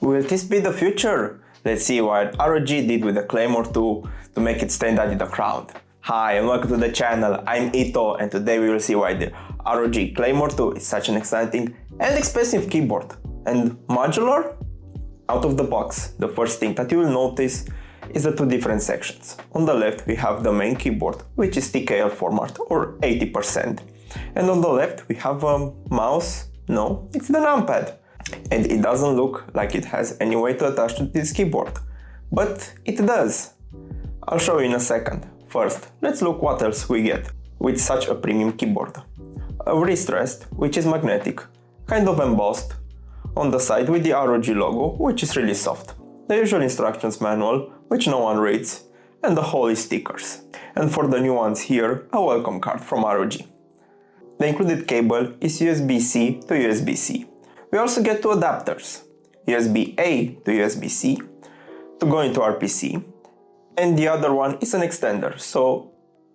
Will this be the future? Let's see what ROG did with the Claymore 2 to make it stand out in the crowd. Hi and welcome to the channel, I'm Ito, and today we will see why the ROG Claymore 2 is such an exciting and expensive keyboard. And modular? Out of the box, the first thing that you will notice is the two different sections. On the left we have the main keyboard, which is TKL format or 80%. And on the left we have a mouse, no, it's the numpad. And it doesn't look like it has any way to attach to this keyboard, but it does. I'll show you in a second. First, let's look what else we get with such a premium keyboard. A wrist rest, which is magnetic, kind of embossed, on the side with the ROG logo, which is really soft. The usual instructions manual, which no one reads, and the whole is stickers. And for the new ones here, a welcome card from ROG. The included cable is USB-C to USB-C. We also get two adapters, USB-A to USB-C to go into RPC, and the other one is an extender, so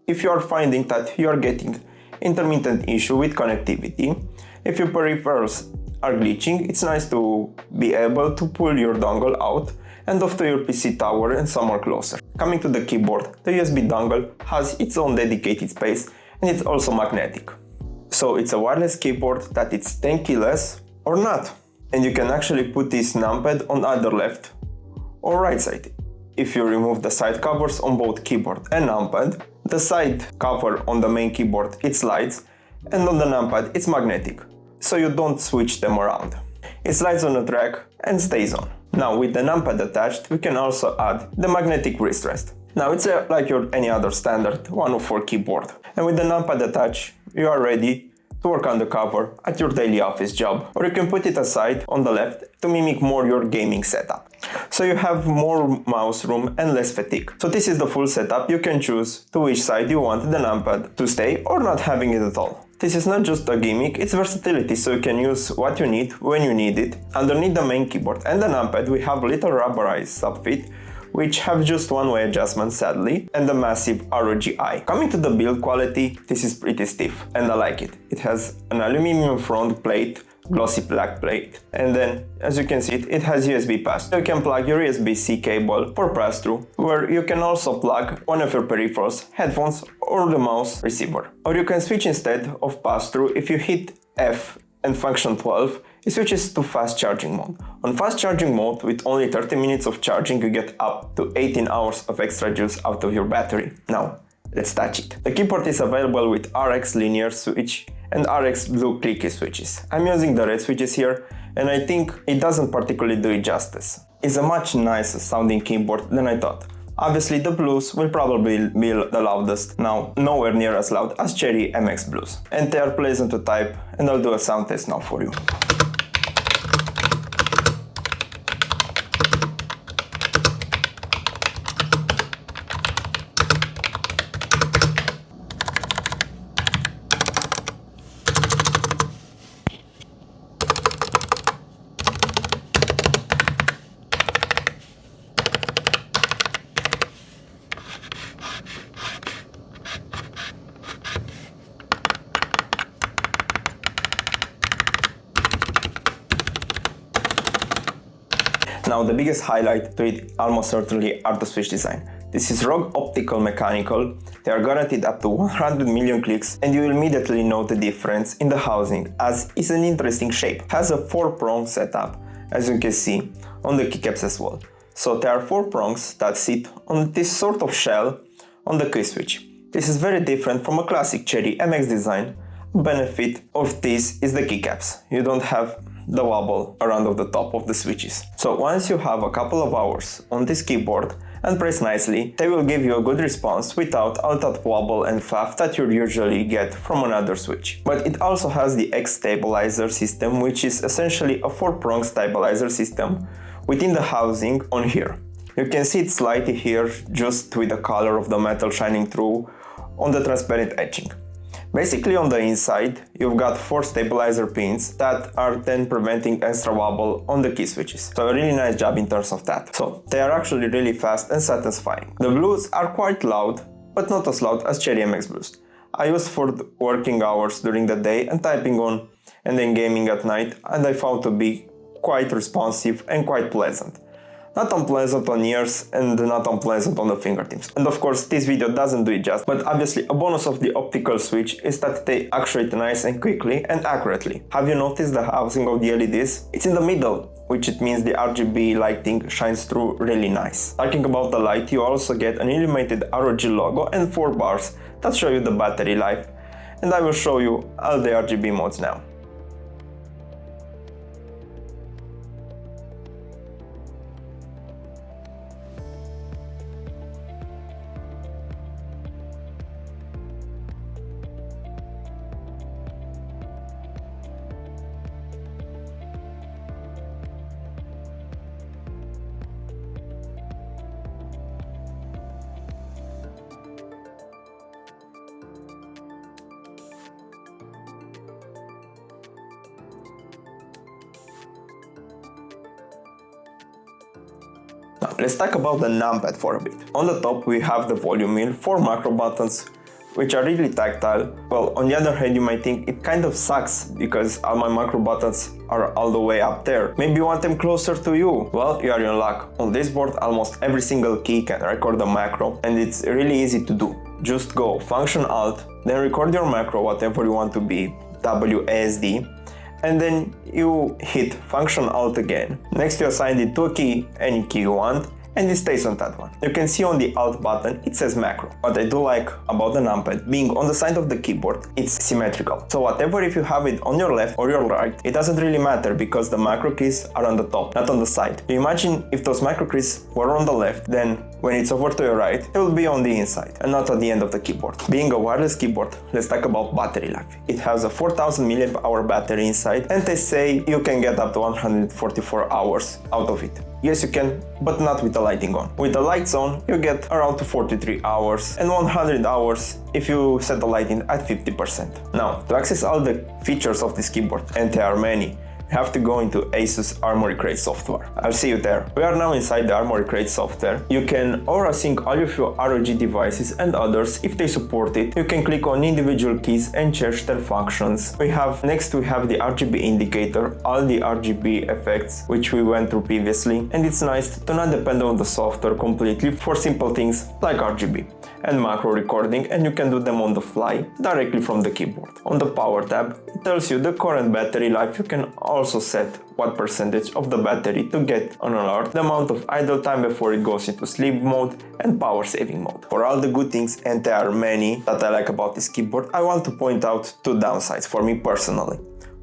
if you are finding that you are getting intermittent issue with connectivity, if your peripherals are glitching, it's nice to be able to pull your dongle out and off to your PC tower and somewhere closer. Coming to the keyboard, the USB dongle has its own dedicated space and it's also magnetic. So it's a wireless keyboard that it's 10 keyless or not. And you can actually put this numpad on either left or right side. If you remove the side covers on both keyboard and numpad, the side cover on the main keyboard it slides and on the numpad it's magnetic, so you don't switch them around. It slides on a track and stays on. Now with the numpad attached, we can also add the magnetic wrist rest. Now it's like your any other standard 104 keyboard. And with the numpad attached, you are ready to work on the cover at your daily office job, or you can put it aside on the left to mimic more your gaming setup. So you have more mouse room and less fatigue. So this is the full setup. You can choose to which side you want the numpad to stay or not having it at all. This is not just a gimmick, it's versatility, so you can use what you need when you need it. Underneath the main keyboard and the numpad we have little rubberized subfeet, which have just one-way adjustment sadly, and the massive ROG eye. Coming to the build quality, this is pretty stiff and I like it. It has an aluminum front plate, glossy black plate, and then as you can see it has USB pass-through. You can plug your USB-C cable for pass-through, where you can also plug one of your peripherals, headphones or the mouse receiver. Or you can switch instead of pass-through. If you hit F and function 12, it switches to fast charging mode. On fast charging mode, with only 30 minutes of charging, you get up to 18 hours of extra juice out of your battery. Now, let's touch it. The keyboard is available with RX linear switch and RX blue clicky switches. I'm using the red switches here, and I think it doesn't particularly do it justice. It's a much nicer sounding keyboard than I thought. Obviously the blues will probably be the loudest, now nowhere near as loud as Cherry MX blues. And they are pleasant to type, and I'll do a sound test now for you. Now the biggest highlight to it almost certainly are the switch design. This is ROG Optical mechanical, they are guaranteed up to 100 million clicks and you will immediately know the difference in the housing, as it's an interesting shape. It has a 4-prong setup, as you can see on the keycaps as well. So there are 4 prongs that sit on this sort of shell on the key switch. This is very different from a classic Cherry MX design. Benefit of this is the keycaps. You don't have the wobble around of the top of the switches. So once you have a couple of hours on this keyboard and press nicely, they will give you a good response without all that wobble and faff that you usually get from another switch. But it also has the X stabilizer system, which is essentially a 4-prong stabilizer system within the housing on here. You can see it slightly here just with the color of the metal shining through on the transparent etching. Basically on the inside, you've got 4 stabilizer pins that are then preventing extra wobble on the key switches. So a really nice job in terms of that. So they are actually really fast and satisfying. The blues are quite loud, but not as loud as Cherry MX blues. I use for working hours during the day and typing on and then gaming at night, and I found to be quite responsive and quite pleasant. Not unpleasant on ears and not unpleasant on the fingertips. And of course this video doesn't do it just, but obviously a bonus of the optical switch is that they actuate nice and quickly and accurately. Have you noticed the housing of the LEDs? It's in the middle, which it means the RGB lighting shines through really nice. Talking about the light, you also get an illuminated ROG logo and 4 bars that show you the battery life. And I will show you all the RGB modes now. Now, let's talk about the numpad for a bit. On the top we have the volume wheel, 4 macro buttons, which are really tactile. Well, on the other hand, you might think it kind of sucks because all my macro buttons are all the way up there. Maybe you want them closer to you. Well, you are in luck. On this board, almost every single key can record a macro, and it's really easy to do. Just go Function Alt, then record your macro, whatever you want to be, WASD, and then you hit Function Alt again. Next you assign it to a key, any key you want, and it stays on that one. You can see on the Alt button it says macro. What I do like about the numpad being on the side of the keyboard, it's symmetrical. So whatever if you have it on your left or your right, it doesn't really matter because the macro keys are on the top, not on the side. You imagine if those macro keys were on the left, then when it's over to your right, it will be on the inside and not at the end of the keyboard. Being a wireless keyboard, let's talk about battery life. It has a 4000 mAh battery inside, and they say you can get up to 144 hours out of it. Yes, you can, but not with the lighting on. With the lights on, you get around to 43 hours and 100 hours if you set the lighting at 50%. Now, to access all the features of this keyboard, and there are many, you have to go into Asus Armoury Crate software. I'll see you there. We are now inside the Armoury Crate software. You can aura sync all of your ROG devices and others if they support it. You can click on individual keys and change their functions. Next we have the RGB indicator, all the RGB effects which we went through previously, and it's nice to not depend on the software completely for simple things like RGB and macro recording, and you can do them on the fly directly from the keyboard. On the power tab, it tells you the current battery life. You can also set what percentage of the battery to get an alert, the amount of idle time before it goes into sleep mode, and power saving mode. For all the good things, and there are many that I like about this keyboard, I want to point out 2 downsides for me personally.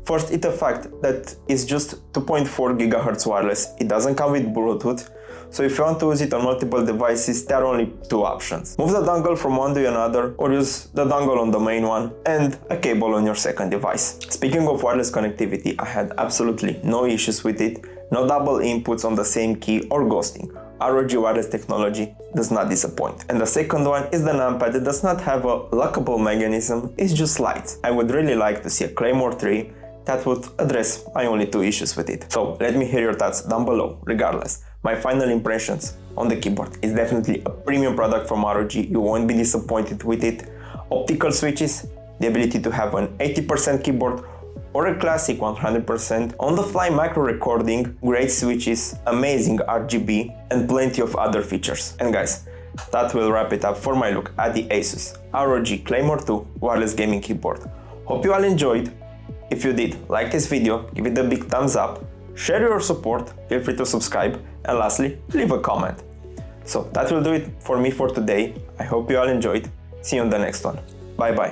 First, it's the fact that it's just 2.4 GHz wireless. It doesn't come with Bluetooth. So if you want to use it on multiple devices, there are only 2 options. Move the dongle from one to another, or use the dongle on the main one and a cable on your second device. Speaking of wireless connectivity, I had absolutely no issues with it, no double inputs on the same key or ghosting. ROG wireless technology does not disappoint. And the second one is the numpad. It does not have a lockable mechanism, it's just lights. I would really like to see a Claymore 3 that would address my only 2 issues with it. So let me hear your thoughts down below. Regardless, my final impressions on the keyboard is definitely a premium product from ROG. You won't be disappointed with it. Optical switches, the ability to have an 80% keyboard or a classic 100%, on-the-fly macro recording, great switches, amazing RGB, and plenty of other features. And guys, that will wrap it up for my look at the Asus ROG Claymore 2 wireless gaming keyboard. Hope you all enjoyed. If you did, like this video, give it a big thumbs up, share your support, feel free to subscribe, and lastly, leave a comment. So that will do it for me for today. I hope you all enjoyed. See you on the next one. Bye bye.